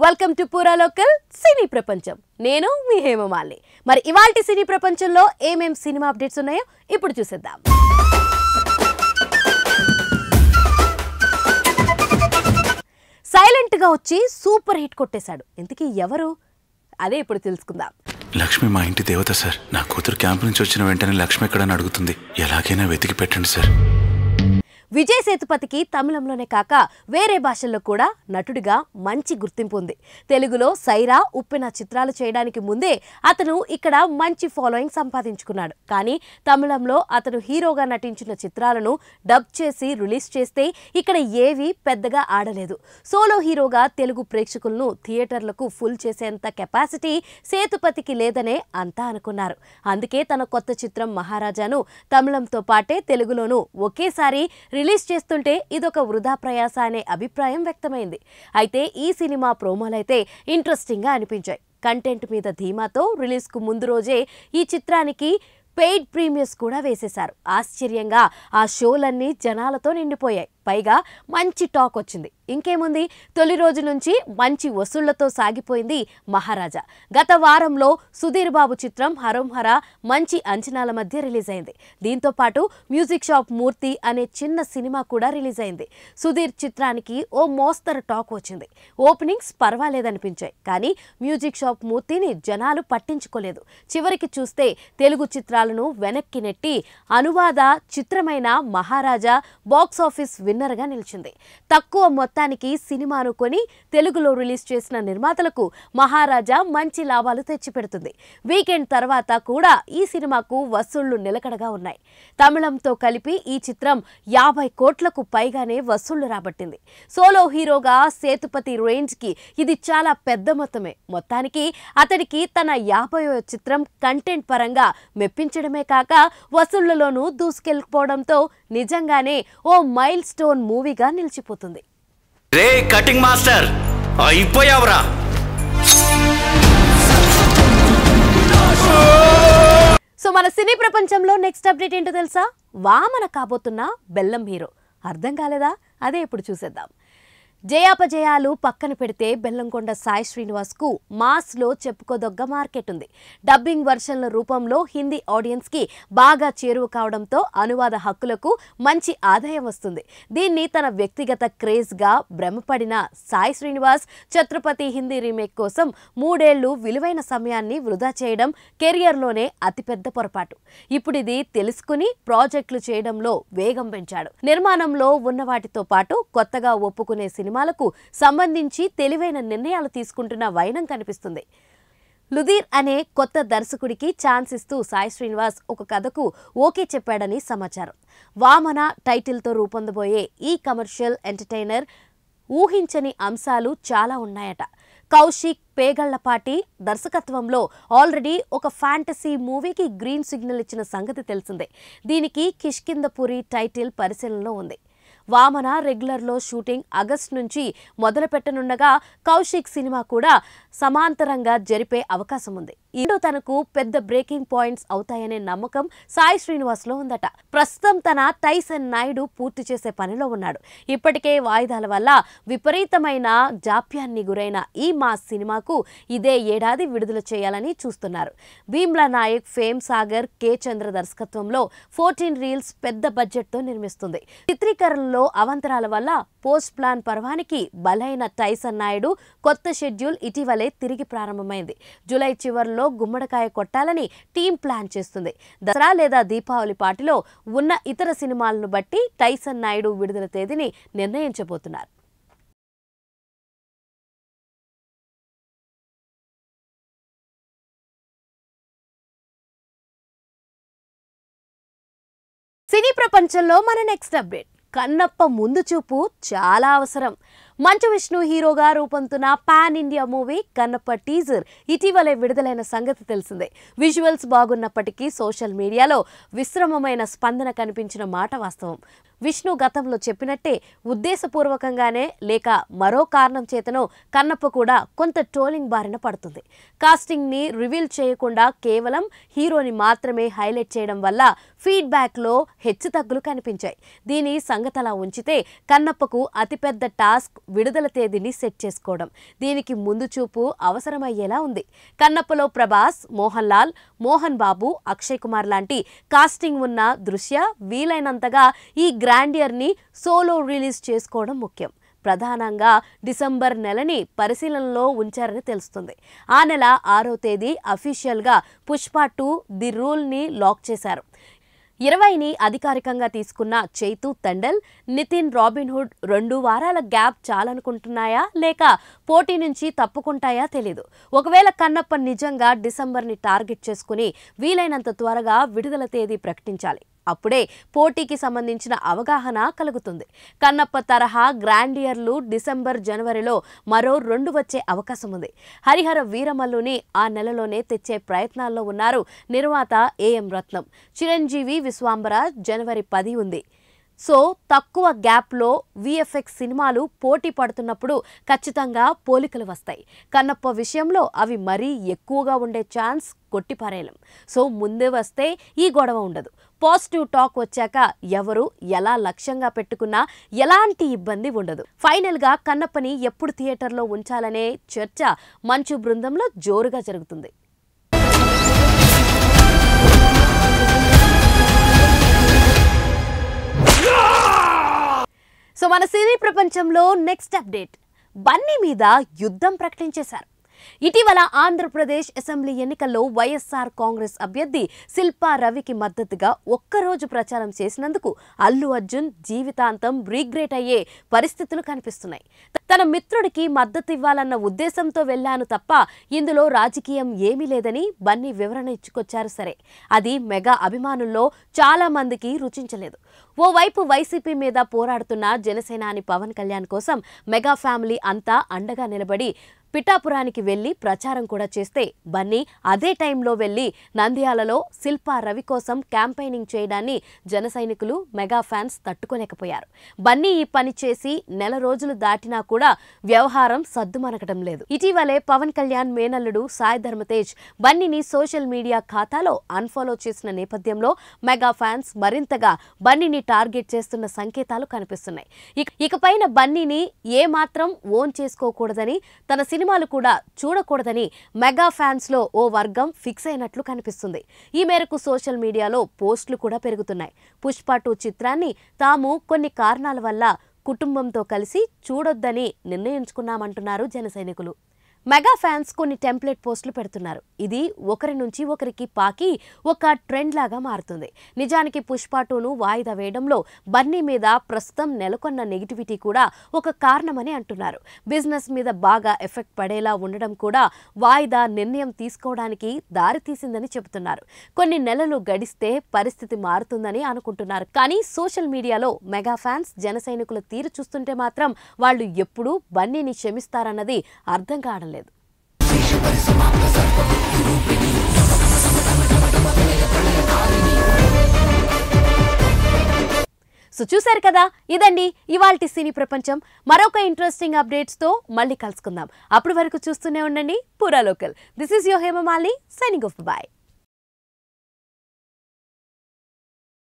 Welcome to పూరా local సినీ ప్రపంచం. నేను మీ హేమమాలిని. మరి ఇవాల్టి సినీ ప్రపంచంలో ఏమేం సినిమా అప్డేట్స్ ఉన్నాయో ఇప్పుడు చూసేద్దాం. సైలెంట్ గా వచ్చి సూపర్ హిట్ కొట్టేశాడు. ఇంతకీ ఎవరు? అదే ఇప్పుడు తెలుసుకుందాం. లక్ష్మి మా ఇంటి దేవత సార్. నా కూతురు క్యాంప్ నుంచి వచ్చిన వెంటనే లక్ష్మి ఎక్కడని అడుగుతుంది. ఎలాగైనా వెతికి పెట్టండి సార్. విజయ్ సేతుపతికి తమిళంలోనే కాక వేరే భాషల్లో కూడా నటుడిగా మంచి గుర్తింపు ఉంది. తెలుగులో సైరా, ఉప్పెన చిత్రాలు చేయడానికి ముందే అతను ఇక్కడ మంచి ఫాలోయింగ్ సంపాదించుకున్నాడు. కానీ తమిళంలో అతను హీరోగా నటించిన చిత్రాలను డబ్ చేసి రిలీజ్ చేస్తే ఇక్కడ ఏవి పెద్దగా ఆడలేదు. సోలో హీరోగా తెలుగు ప్రేక్షకులను థియేటర్లకు ఫుల్ చేసేంత కెపాసిటీ సేతుపతికి లేదనే అంతా అనుకున్నారు. అందుకే తన కొత్త చిత్రం మహారాజాను తమిళంతో పాటే తెలుగులోనూ ఒకేసారి రిలీజ్ చేస్తుంటే ఇదొక వృధా ప్రయాస అనే అభిప్రాయం వ్యక్తమైంది. అయితే ఈ సినిమా ప్రోమోలైతే ఇంట్రెస్టింగ్ గా అనిపించాయి. కంటెంట్ మీద ధీమాతో రిలీజ్ కు ముందు రోజే ఈ చిత్రానికి పెయిడ్ ప్రీమియర్స్ కూడా వేసేశారు. ఆశ్చర్యంగా ఆ షోలన్నీ జనాలతో నిండిపోయాయి. పైగా మంచి టాక్ వచ్చింది. ఇంకేముంది, తొలి రోజు నుంచి మంచి వసూళ్లతో సాగిపోయింది మహారాజా. గత వారంలో సుధీర్ బాబు చిత్రం హరోంహర మంచి అంచనాల మధ్య రిలీజ్ అయింది. దీంతో పాటు మ్యూజిక్ షాప్ మూర్తి అనే చిన్న సినిమా కూడా రిలీజ్ అయింది. సుధీర్ చిత్రానికి ఓ మోస్తరు టాక్ వచ్చింది. ఓపెనింగ్స్ పర్వాలేదనిపించాయి. కానీ మ్యూజిక్ షాప్ మూర్తిని జనాలు పట్టించుకోలేదు. చివరికి చూస్తే తెలుగు చిత్రాలను వెనక్కి నెట్టి అనువాద చిత్రమైన మహారాజా బాక్సాఫీస్ విన్నర్ గా నిలిచింది. తక్కువ మొత్తానికి సినిమాను కొని తెలుగులో రిలీజ్ చేసిన నిర్మాతలకు మహారాజా మంచి లాభాలు తెచ్చిపెడుతుంది. వీకెండ్ తర్వాత కూడా ఈ సినిమాకు వసూళ్లు నిలకడగా ఉన్నాయి. తమిళంతో కలిపి ఈ చిత్రం 50 కోట్లకు పైగానే వసూళ్లు రాబట్టింది. సోలో హీరోగా సేతుపతి రేంజ్ కి ఇది చాలా పెద్ద మొత్తమే. మొత్తానికి అతడికి తన 50వ చిత్రం కంటెంట్ పరంగా మెప్పించడమే కాక వసూళ్లలోనూ దూసుకెళ్లిపోవడంతో నిజంగానే ఓ మైల్ స్టోన్ మూవీగా నిలిచిపోతుంది. రే కటింగ్ మాస్టర్ అయిపోయావురా. సో మన సినీ ప్రపంచంలో నెక్స్ట్ అప్డేట్ ఏంటో తెలుసా? వామన కాబోతున్న బెల్లం హీరో. అర్థం కాలేదా? అదే ఇప్పుడు చూసేద్దాం. జయాపజయాలు పక్కన పెడితే బెల్లంకొండ సాయి శ్రీనివాస్ కు మాస్ లో చెప్పుకోదగ్గ మార్కెట్ ఉంది. డబ్బింగ్ వర్షన్ల రూపంలో హిందీ ఆడియన్స్ కి బాగా చేరువ కావడంతో అనువాద హక్కులకు మంచి ఆదాయం వస్తుంది. దీన్ని తన వ్యక్తిగత క్రేజ్ గా భ్రమపడిన సాయి శ్రీనివాస్ ఛత్రపతి హిందీ రీమేక్ కోసం 3 ఏళ్లు విలువైన సమయాన్ని వృధా చేయడం కెరియర్ లోనే అతిపెద్ద పొరపాటు. ఇప్పుడు ఇది తెలుసుకుని ప్రాజెక్టులు చేయడంలో వేగం పెంచాడు. నిర్మాణంలో ఉన్న వాటితో పాటు కొత్తగా ఒప్పుకునే సినిమాలకు సంబంధించి తెలివైన నిర్ణయాలు తీసుకుంటున్న వైనం కనిపిస్తుంది. లుధీర్ అనే కొత్త దర్శకుడికి ఛాన్స్ ఇస్తూ సాయి శ్రీనివాస్ ఒక కథకు ఓకే చెప్పాడని సమాచారం. వామన టైటిల్తో రూపొందబోయే ఈ కమర్షియల్ ఎంటర్టైనర్ ఊహించని అంశాలు చాలా ఉన్నాయట. కౌశిక్ పేగళ్లపాటి దర్శకత్వంలో ఆల్రెడీ ఒక ఫ్యాంటసీ మూవీకి గ్రీన్ సిగ్నల్ ఇచ్చిన సంగతి తెలిసిందే. దీనికి కిష్కిందపురి టైటిల్ పరిశీలనలో ఉంది. వామన రెగ్యులర్లో షూటింగ్ ఆగస్టు నుంచి మొదలు పెట్టనుండగా కౌశిక్ సినిమా కూడా సమాంతరంగా జరిపే అవకాశం ఉంది. ఇందులో తనకు పెద్ద బ్రేకింగ్ పాయింట్స్ అవుతాయనే నమ్మకం సాయి శ్రీనివాస్ లో ఉందట. ప్రస్తుతం తన టైసన్ నాయుడు పూర్తి చేసే పనిలో ఉన్నాడు. ఇప్పటికే వాయిదాల వల్ల విపరీతమైన జాప్యాన్ని గురైన ఈ మాస్ సినిమాకు ఇదే ఏడాది విడుదల చేయాలని చూస్తున్నారు. భీమ్లా నాయక్, ఫేమ్ సాగర్, కే చంద్ర దర్శకత్వంలో 14 రీల్స్ పెద్ద బడ్జెట్ తో నిర్మిస్తుంది. చిత్రీకరణలో అవంతరాల వల్ల పోస్ట్ ప్లాన్ పర్వానికి బలైన టైసన్ నాయుడు కొత్త షెడ్యూల్ ఇటీవలే తిరిగి ప్రారంభమైంది. జూలై చివరిలో గుమ్మడికాయ కొట్టాలని టీం ప్లాన్ చేస్తుంది. దసరా లేదా దీపావళి పాటిలో ఉన్న ఇతర సినిమాలను బట్టి టైసన్ నాయుడు విడుదల తేదీని నిర్ణయించబోతున్నారు. సినీ ప్రపంచంలో మన నెక్స్ట్ అప్డేట్. కన్నప్ప ముందు చూపు చాలా అవసరం. మంచు విష్ణు హీరోగా రూపొందుతున్న pan India movie Kannappa teaser ఇటీవలే విడుదలైన సంగతి తెలిసిందే. విజువల్స్ బాగున్నప్పటికీ సోషల్ మీడియాలో విశ్రమమైన స్పందన కనిపించిన మాట వాస్తవం. విష్ణు గతంలో చెప్పినట్టే ఉద్దేశపూర్వకంగానే లేక మరో కారణం చేతనో కన్నప్ప కూడా కొంత ట్రోలింగ్ బారిన పడుతుంది. కాస్టింగ్ ని రివీల్ చేయకుండా కేవలం హీరోని మాత్రమే హైలైట్ చేయడం వల్ల ఫీడ్బ్యాక్లో హెచ్చుతగ్గులు కనిపించాయి. దీని సంగతలా ఉంచితే కన్నప్పకు అతిపెద్ద టాస్క్ విడుదల తేదీని సెట్ చేసుకోవడం. దీనికి ముందు చూపు అవసరమయ్యేలా ఉంది. కన్నప్పలో ప్రభాస్, మోహన్ లాల్, మోహన్ బాబు, అక్షయ్ కుమార్ లాంటి కాస్టింగ్ ఉన్న దృశ్య వీలైనంతగా ఈ గ్రాండియర్ ని సోలో రిలీజ్ చేసుకోవడం ముఖ్యం. ప్రధానంగా డిసెంబర్ నెలని పరిశీలనలో ఉంచారని తెలుస్తుంది. ఆ నెల 6వ తేదీ అఫీషియల్గా పుష్ప 2 ది రూల్ని లాక్ చేశారు. 20ని అధికారికంగా తీసుకున్న చైతు తండల్, నితిన్ రాబిన్హుడ్ 2 వారాల గ్యాప్ చాలనుకుంటున్నాయా లేక పోటీ నుంచి తప్పుకుంటాయా తెలీదు. ఒకవేళ కన్నప్ప నిజంగా డిసెంబర్ని టార్గెట్ చేసుకుని వీలైనంత త్వరగా విడుదల తేదీ ప్రకటించాలి. అప్పుడే పోటీకి సంబంధించిన అవగాహన కలుగుతుంది. కన్నప్ప తరహా గ్రాండియర్లు డిసెంబర్, జనవరిలో మరో 2 వచ్చే అవకాశం ఉంది. హరిహర వీరమల్లుని ఆ నెలలోనే తెచ్చే ప్రయత్నాల్లో ఉన్నారు నిర్మాత ఏఎం రత్నం. చిరంజీవి విశ్వాంబర జనవరి 10 ఉంది. సో తక్కువ గ్యాప్లో విఎఫ్ఎక్స్ సినిమాలు పోటీ పడుతున్నప్పుడు ఖచ్చితంగా పోలికలు వస్తాయి. కన్నప్ప విషయంలో అవి మరీ ఎక్కువగా ఉండే ఛాన్స్ కొట్టిపారేయలేం. సో ముందే వస్తే ఈ గొడవ ఉండదు. పాజిటివ్ టాక్ వచ్చాక ఎవరు ఎలా లక్ష్యంగా పెట్టుకున్నా ఎలాంటి ఇబ్బంది ఉండదు. ఫైనల్గా కన్నప్పని ఎప్పుడు థియేటర్లో ఉంచాలనే చర్చ మంచు బృందంలో జోరుగా జరుగుతుంది. సో మన సినీ ప్రపంచంలో నెక్స్ట్ అప్డేట్, బన్నీ మీద యుద్ధం ప్రకటించేశారు. ఇటీవల ఆంధ్రప్రదేశ్ అసెంబ్లీ ఎన్నికల్లో వైఎస్ఆర్ కాంగ్రెస్ అభ్యర్థి శిల్పా రవికి మద్దతుగా ఒక్కరోజు ప్రచారం చేసినందుకు అల్లు అర్జున్ జీవితాంతం రీగ్రెట్ అయ్యే పరిస్థితులు కనిపిస్తున్నాయి. తన మిత్రుడికి మద్దతు ఇవ్వాలన్న ఉద్దేశంతో వెళ్లాను తప్ప ఇందులో రాజకీయం ఏమీ లేదని బన్నీ వివరణ ఇచ్చుకొచ్చారు. సరే, అది మెగా అభిమానుల్లో చాలా మందికి రుచించలేదు. ఓవైపు వైసీపీ మీద పోరాడుతున్న జనసేనాని పవన్ కళ్యాణ్ కోసం మెగా ఫ్యామిలీ అంతా అండగా నిలబడి పిఠాపురానికి వెళ్లి ప్రచారం కూడా చేస్తే బన్నీ అదే టైంలో వెళ్లి నంద్యాలలో శిల్పా రవి కోసం క్యాంపెయినింగ్ చేయడాన్ని జన సైనికులు, మెగా ఫ్యాన్స్ తట్టుకోలేకపోయారు. బన్నీ ఈ పని చేసి నెల రోజులు దాటినా కూడా వ్యవహారం సద్దుమనకడం లేదు. ఇటీవలే పవన్ కళ్యాణ్ మేనల్లుడు సాయి ధర్మతేజ్ బన్నీని సోషల్ మీడియా ఖాతాలో అన్ఫాలో చేసిన నేపథ్యంలో మెగా ఫ్యాన్స్ మరింతగా బన్నీని టార్గెట్ చేస్తున్న సంకేతాలు కనిపిస్తున్నాయి. ఇకపైన బన్నీని ఏమాత్రం ఓన్ చేసుకోకూడదని, తన సినిమాలు కూడా చూడకూడదని మెగా ఫ్యాన్స్ లో ఓ వర్గం ఫిక్స్ అయినట్లు కనిపిస్తుంది. ఈ మేరకు సోషల్ మీడియాలో పోస్టులు కూడా పెరుగుతున్నాయి. పుష్ప 2 చిత్రాన్ని తాము కొన్ని కారణాల వల్ల కుటుంబంతో కలిసి చూడొద్దని నిర్ణయించుకున్నామంటున్నారు జన సైనికులు. మెగా ఫ్యాన్స్ కొన్ని టెంప్లెట్ పోస్టులు పెడుతున్నారు. ఇది ఒకరి నుంచి ఒకరికి పాకి ఒక ట్రెండ్ లాగా మారుతుంది. నిజానికి పుష్ప 2ను వాయిదా వేయడంలో బన్నీ మీద ప్రస్తుతం నెలకొన్న నెగిటివిటీ కూడా ఒక కారణమని అంటున్నారు. బిజినెస్ మీద బాగా ఎఫెక్ట్ పడేలా ఉండడం కూడా వాయిదా నిర్ణయం తీసుకోవడానికి దారితీసిందని చెబుతున్నారు. కొన్ని నెలలు గడిస్తే పరిస్థితి మారుతుందని అనుకుంటున్నారు. కానీ సోషల్ మీడియాలో మెగా ఫ్యాన్స్ జన సైనికుల తీరు చూస్తుంటే మాత్రం వాళ్ళు ఎప్పుడూ బన్నీని క్షమిస్తారన్నది అర్థం కావడం లేదు. సో చూశారు కదా, ఇదండి ఇవాల్టి సినీ ప్రపంచం. మరొక ఇంట్రెస్టింగ్ అప్డేట్స్ తో మళ్ళీ కలుసుకుందాం. అప్పటి వరకు చూస్తూనే ఉండండి పూరా local. This is your Hemamalini signing off. By.